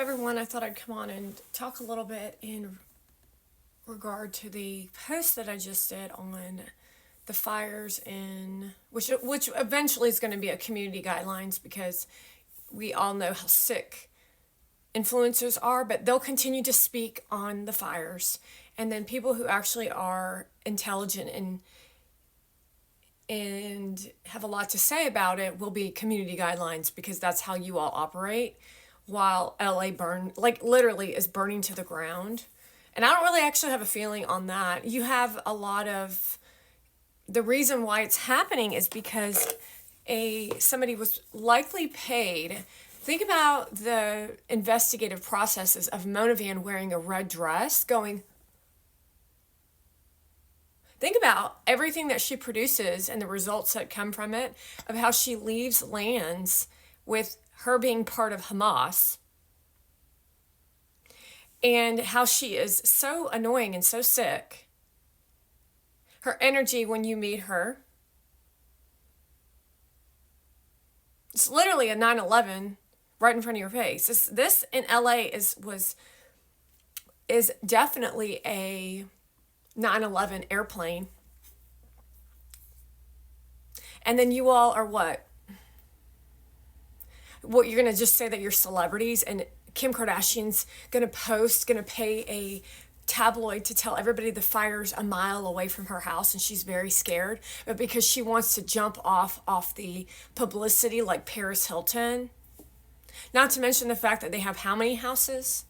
everyone. I thought I'd come on and talk a little bit in regard to the post that I just did on the fires in which eventually is going to be a community guidelines because we all know how sick influencers are, but they'll continue to speak on the fires, and then people who actually are intelligent and have a lot to say about it will be community guidelines because that's how you all operate. While LA literally is burning to the ground. And I don't really actually have a feeling on that. You have a lot of the reason why it's happening is because somebody was likely paid. Think about the investigative processes of Mona Van wearing a red dress think about everything that she produces and the results that come from it, of how she leaves lands with her being part of Hamas, and how she is so annoying and so sick. Her energy when you meet her, it's literally a 9/11 right in front of your face. This in LA is definitely a 9/11 airplane. And then you all are what? What, you're going to just say that you're celebrities and Kim Kardashian's going to pay a tabloid to tell everybody the fire's a mile away from her house and she's very scared, but because she wants to jump off the publicity like Paris Hilton. Not to mention the fact that they have how many houses?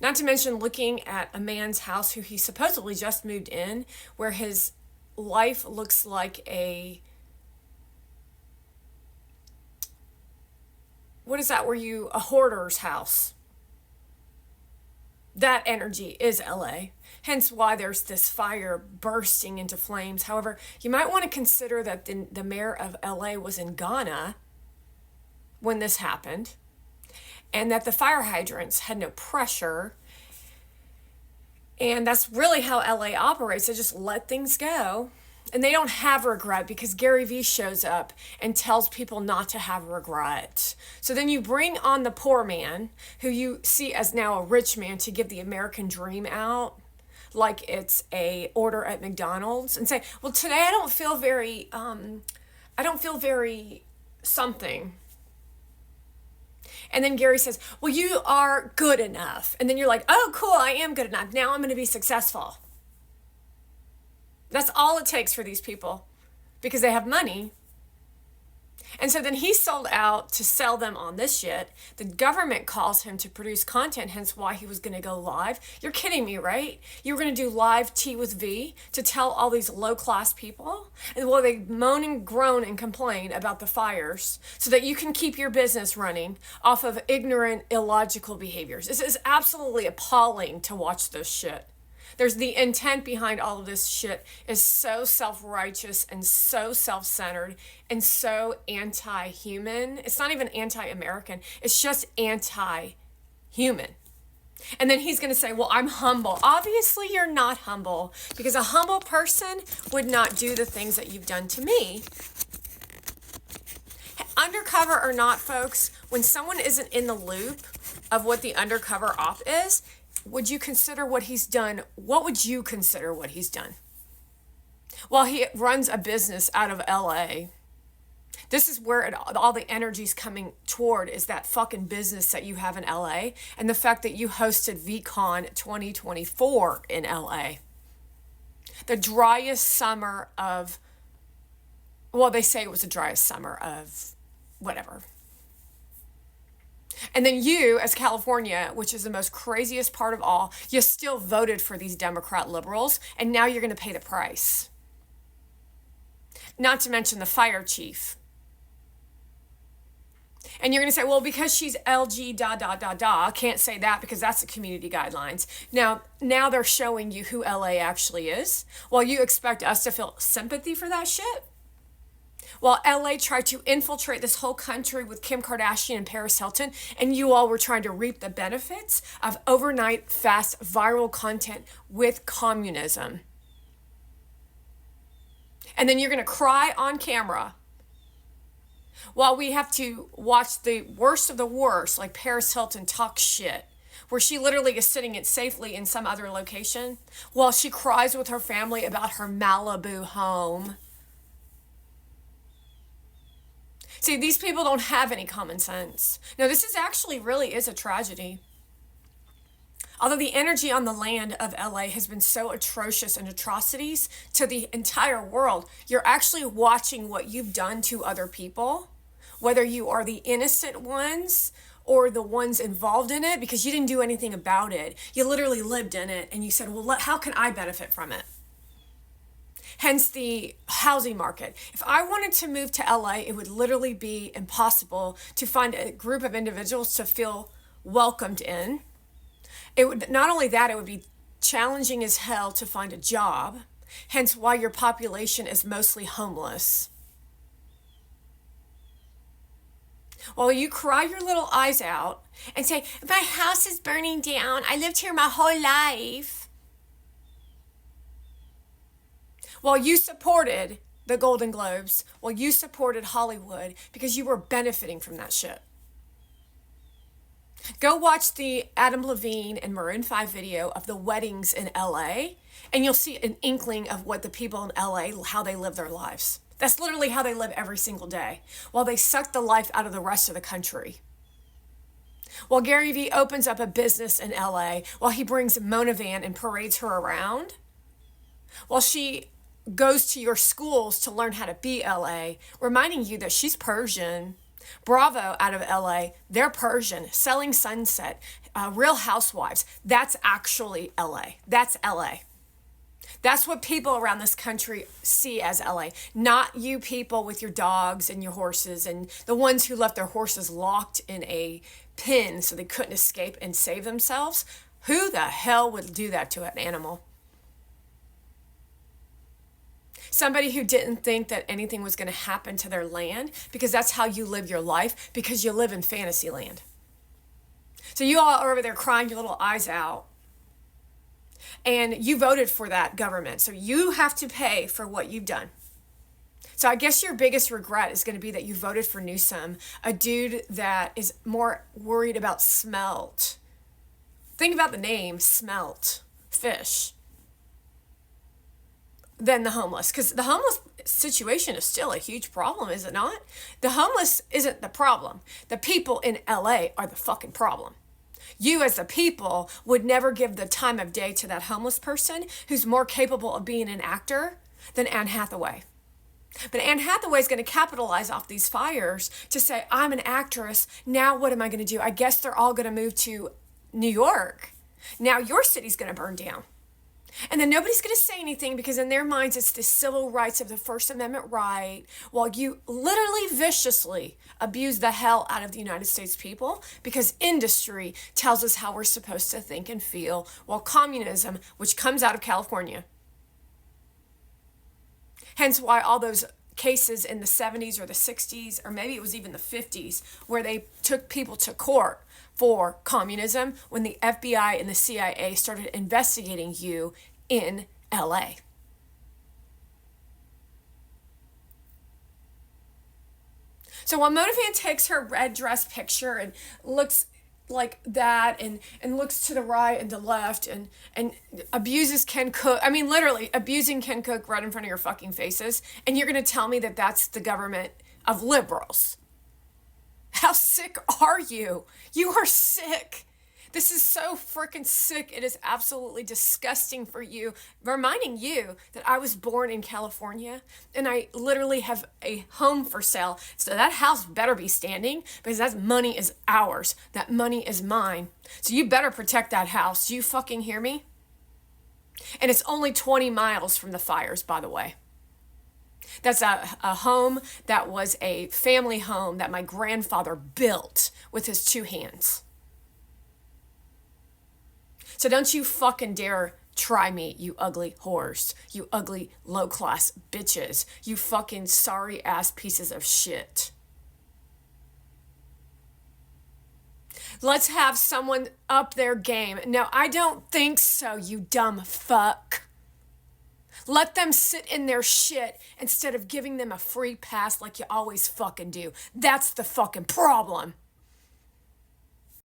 Not to mention looking at a man's house who he supposedly just moved in, where his life looks like a hoarder's house. That energy is LA. Hence why there's this fire bursting into flames. However, you might want to consider that the mayor of LA was in Ghana when this happened, and that the fire hydrants had no pressure. And that's really how LA operates. They just let things go. And they don't have regret because Gary Vee shows up and tells people not to have regret. So then you bring on the poor man, who you see as now a rich man, to give the American dream out like it's a order at McDonald's, and say, well, today I don't feel very something. And then Gary says, well, you are good enough. And then you're like, oh, cool, I am good enough. Now I'm going to be successful. That's all it takes for these people because they have money. And so then he's sold out to sell them on this shit. The government calls him to produce content, hence why he was going to go live. You're kidding me, right? You were going to do live Tea with V to tell all these low-class people? And well, they moan and groan and complain about the fires so that you can keep your business running off of ignorant, illogical behaviors. This is absolutely appalling to watch this shit. There's the intent behind all of this shit is so self-righteous and so self-centered and so anti-human. It's not even anti-American. It's just anti-human. And then he's going to say, well, I'm humble. Obviously, you're not humble because a humble person would not do the things that you've done to me. Undercover or not, folks, when someone isn't in the loop of what the undercover op is, would you consider what he's done? What would you consider what he's done? Well, he runs a business out of LA. This is where all the energy's coming toward, is that fucking business that you have in LA and the fact that you hosted VCon 2024 in LA. The driest summer of, well, they say it was the driest summer of whatever. And then you, as California, which is the most craziest part of all, you still voted for these Democrat liberals, and now you're going to pay the price. Not to mention the fire chief. And you're going to say, well, because she's LG can't say that because that's the community guidelines. Now they're showing you who LA actually is. Well, you expect us to feel sympathy for that shit? While LA tried to infiltrate this whole country with Kim Kardashian and Paris Hilton, and you all were trying to reap the benefits of overnight, fast, viral content with communism. And then you're going to cry on camera while we have to watch the worst of the worst, like Paris Hilton talk shit, where she literally is sitting it safely in some other location while she cries with her family about her Malibu home. See, these people don't have any common sense. Now, this is actually really is a tragedy. Although the energy on the land of LA has been so atrocious and atrocities to the entire world, you're actually watching what you've done to other people, whether you are the innocent ones or the ones involved in it, because you didn't do anything about it. You literally lived in it and you said, well, how can I benefit from it? Hence the housing market. If I wanted to move to LA, it would literally be impossible to find a group of individuals to feel welcomed in. It would not only that, it would be challenging as hell to find a job, hence why your population is mostly homeless. While you cry your little eyes out and say, my house is burning down, I lived here my whole life. While you supported the Golden Globes, while you supported Hollywood because you were benefiting from that shit. Go watch the Adam Levine and Maroon 5 video of the weddings in LA, and you'll see an inkling of what the people in LA, how they live their lives. That's literally how they live every single day, while they suck the life out of the rest of the country. While Gary Vee opens up a business in LA, while he brings Mona Van and parades her around, while she goes to your schools to learn how to be LA, reminding you that she's Persian. Bravo out of LA, they're Persian. Selling Sunset, Real Housewives, that's actually LA. That's LA. That's what people around this country see as LA. Not you people with your dogs and your horses and the ones who left their horses locked in a pen so they couldn't escape and save themselves. Who the hell would do that to an animal? Somebody who didn't think that anything was going to happen to their land, because that's how you live your life, because you live in fantasy land. So you all are over there crying your little eyes out. And you voted for that government. So you have to pay for what you've done. So I guess your biggest regret is going to be that you voted for Newsom, a dude that is more worried about smelt. Think about the name, smelt, fish, than the homeless. Because the homeless situation is still a huge problem, is it not? The homeless isn't the problem. The people in LA are the fucking problem. You as a people would never give the time of day to that homeless person who's more capable of being an actor than Anne Hathaway. But Anne Hathaway is going to capitalize off these fires to say, I'm an actress. Now what am I going to do? I guess they're all going to move to New York. Now your city's going to burn down. And then nobody's going to say anything because in their minds it's the civil rights of the First Amendment right, while you literally viciously abuse the hell out of the United States people because industry tells us how we're supposed to think and feel, while communism, which comes out of California. Hence why all those cases in the 70s or the 60s, or maybe it was even the 50s, where they took people to court for communism when the FBI and the CIA started investigating you in LA. So while Mona Van takes her red dress picture and looks like that and looks to the right and the left and abuses Ken Cook, I mean literally abusing Ken Cook right in front of your fucking faces, and you're going to tell me that that's the government of liberals. How sick are you? You are sick. This is so freaking sick. It is absolutely disgusting for you. Reminding you that I was born in California and I literally have a home for sale. So that house better be standing because that money is ours. That money is mine. So you better protect that house. Do you fucking hear me? And it's only 20 miles from the fires, by the way. That's a home that was a family home that my grandfather built with his two hands. So don't you fucking dare try me, you ugly whores. You ugly low-class bitches. You fucking sorry-ass pieces of shit. Let's have someone up their game. No, I don't think so, you dumb fuck. Let them sit in their shit instead of giving them a free pass like you always fucking do. That's the fucking problem.